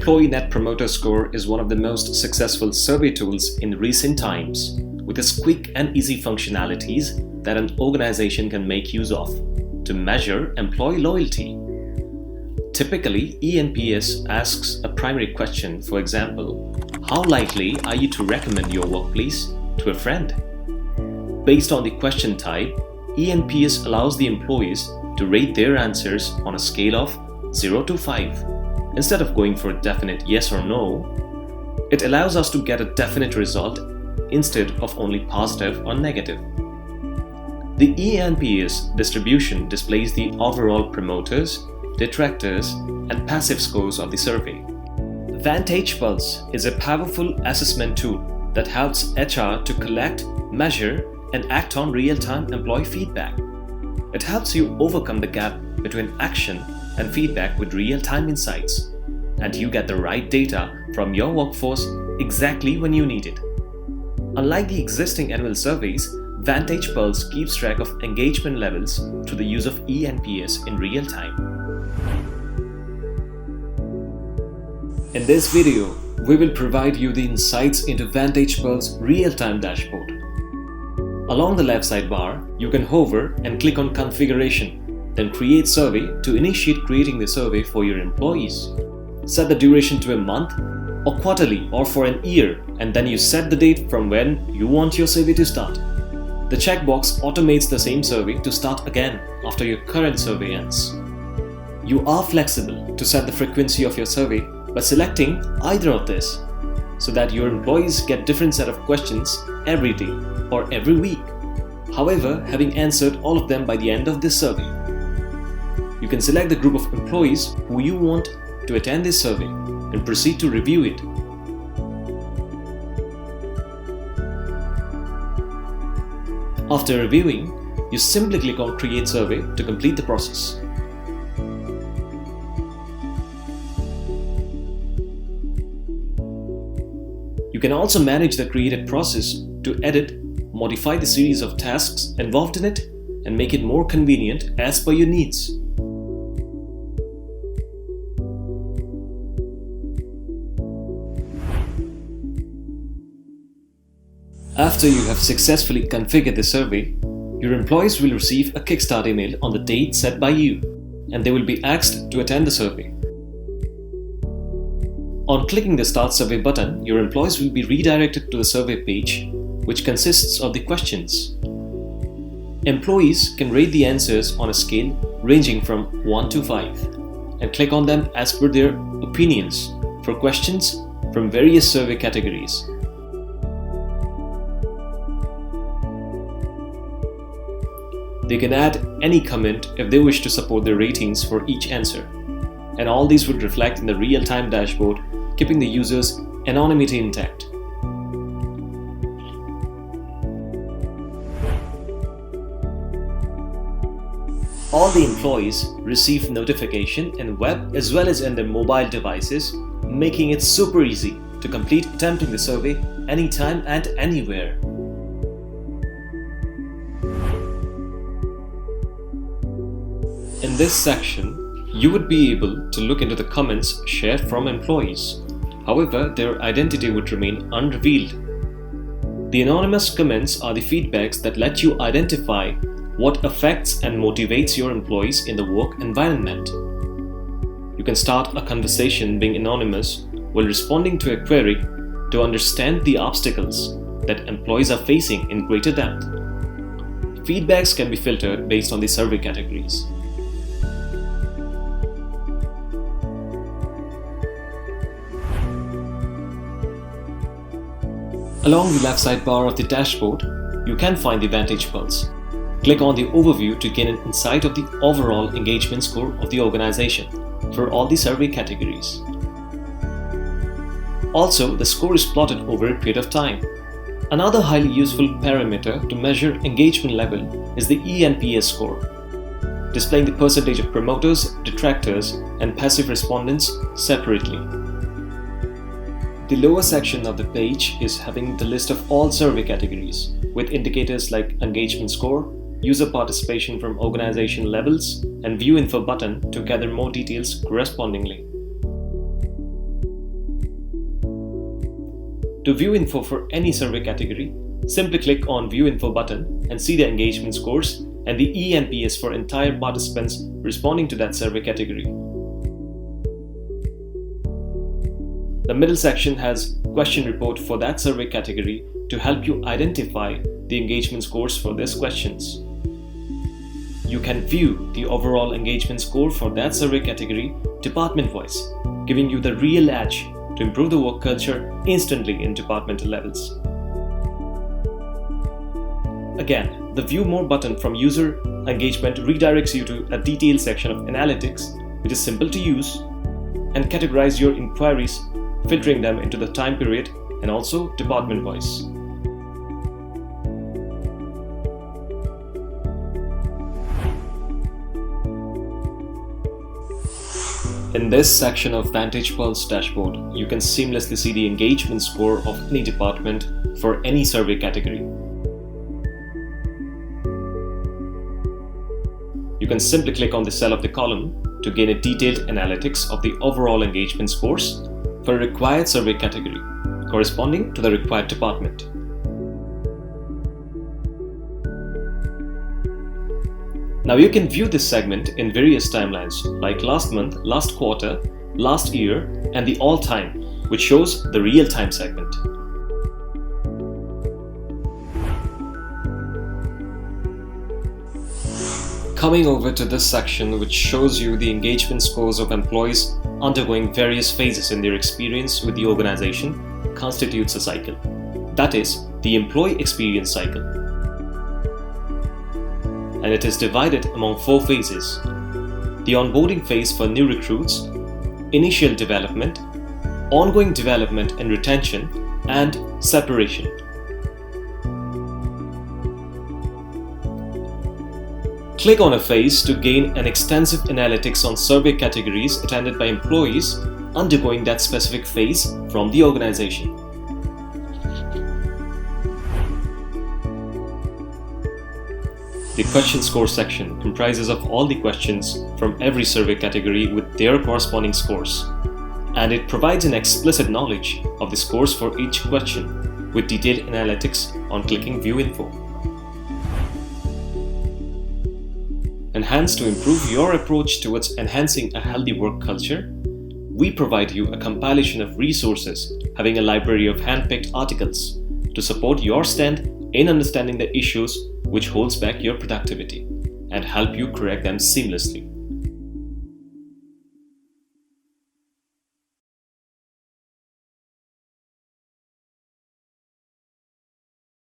Employee Net Promoter Score is one of the most successful survey tools in recent times, with its quick and easy functionalities that an organization can make use of to measure employee loyalty. Typically, eNPS asks a primary question, for example, how likely are you to recommend your workplace to a friend? Based on the question type, eNPS allows the employees to rate their answers on a scale of 0 to 5. Instead of going for a definite yes or no, it allows us to get a definite result instead of only positive or negative. The eNPS distribution displays the overall promoters, detractors, and passive scores of the survey. Vantage Pulse is a powerful assessment tool that helps HR to collect, measure, and act on real-time employee feedback. It helps you overcome the gap between action and feedback with real-time insights, and you get the right data from your workforce exactly when you need it. Unlike the existing annual surveys, Vantage Pulse keeps track of engagement levels through the use of eNPS in real time. In this video, we will provide you the insights into Vantage Pulse real-time dashboard. Along the left sidebar, you can hover and click on Configuration, then Create Survey to initiate creating the survey for your employees. Set the duration to a month, or quarterly, or for an year, and then you set the date from when you want your survey to start. The checkbox automates the same survey to start again after your current survey ends. You are flexible to set the frequency of your survey by selecting either of this, so that your employees get different set of questions every day or every week. However, having answered all of them by the end of this survey, you can select the group of employees who you want to attend this survey and proceed to review it. After reviewing, you simply click on Create Survey to complete the process. You can also manage the created process to edit, modify the series of tasks involved in it, and make it more convenient as per your needs. After you have successfully configured the survey, your employees will receive a kickstart email on the date set by you, and they will be asked to attend the survey. On clicking the Start Survey button, your employees will be redirected to the survey page, which consists of the questions. Employees can rate the answers on a scale ranging from 1 to 5 and click on them as per their opinions for questions from various survey categories. They can add any comment if they wish to support their ratings for each answer, and all these would reflect in the real-time dashboard, keeping the user's anonymity intact. All the employees receive notification in web as well as in their mobile devices, making it super easy to complete attempting the survey anytime and anywhere. In this section, you would be able to look into the comments shared from employees. However, their identity would remain unrevealed. The anonymous comments are the feedbacks that let you identify what affects and motivates your employees in the work environment. You can start a conversation being anonymous while responding to a query to understand the obstacles that employees are facing in greater depth. Feedbacks can be filtered based on the survey categories. Along the left sidebar of the dashboard, you can find the Vantage Pulse. Click on the overview to gain an insight of the overall engagement score of the organization for all the survey categories. Also, the score is plotted over a period of time. Another highly useful parameter to measure engagement level is the eNPS score, displaying the percentage of promoters, detractors, and passive respondents separately. The lower section of the page is having the list of all survey categories, with indicators like engagement score, user participation from organization levels, and View Info button to gather more details correspondingly. To view info for any survey category, simply click on View Info button and see the engagement scores and the eNPS for entire participants responding to that survey category. The middle section has question report for that survey category to help you identify the engagement scores for these questions. You can view the overall engagement score for that survey category department-wise, giving you the real edge to improve the work culture instantly in departmental levels. Again, the View More button from User Engagement redirects you to a detailed section of analytics, which is simple to use, and categorize your inquiries, filtering them into the time period and also department-wise. In this section of Vantage Pulse dashboard, you can seamlessly see the engagement score of any department for any survey category. You can simply click on the cell of the column to gain a detailed analytics of the overall engagement scores for a required survey category corresponding to the required department. Now you can view this segment in various timelines like last month, last quarter, last year, and the all time, which shows the real-time segment. Coming over to this section, which shows you the engagement scores of employees undergoing various phases in their experience with the organization, constitutes a cycle. That is, the employee experience cycle. And it is divided among 4 phases: the onboarding phase for new recruits, initial development, ongoing development and retention, and separation. Click on a phase to gain an extensive analytics on survey categories attended by employees undergoing that specific phase from the organization. The question score section comprises of all the questions from every survey category with their corresponding scores, and it provides an explicit knowledge of the scores for each question with detailed analytics on clicking View Info. Enhance to improve your approach towards enhancing a healthy work culture, we provide you a compilation of resources having a library of hand-picked articles to support your stand in understanding the issues which holds back your productivity and help you correct them seamlessly.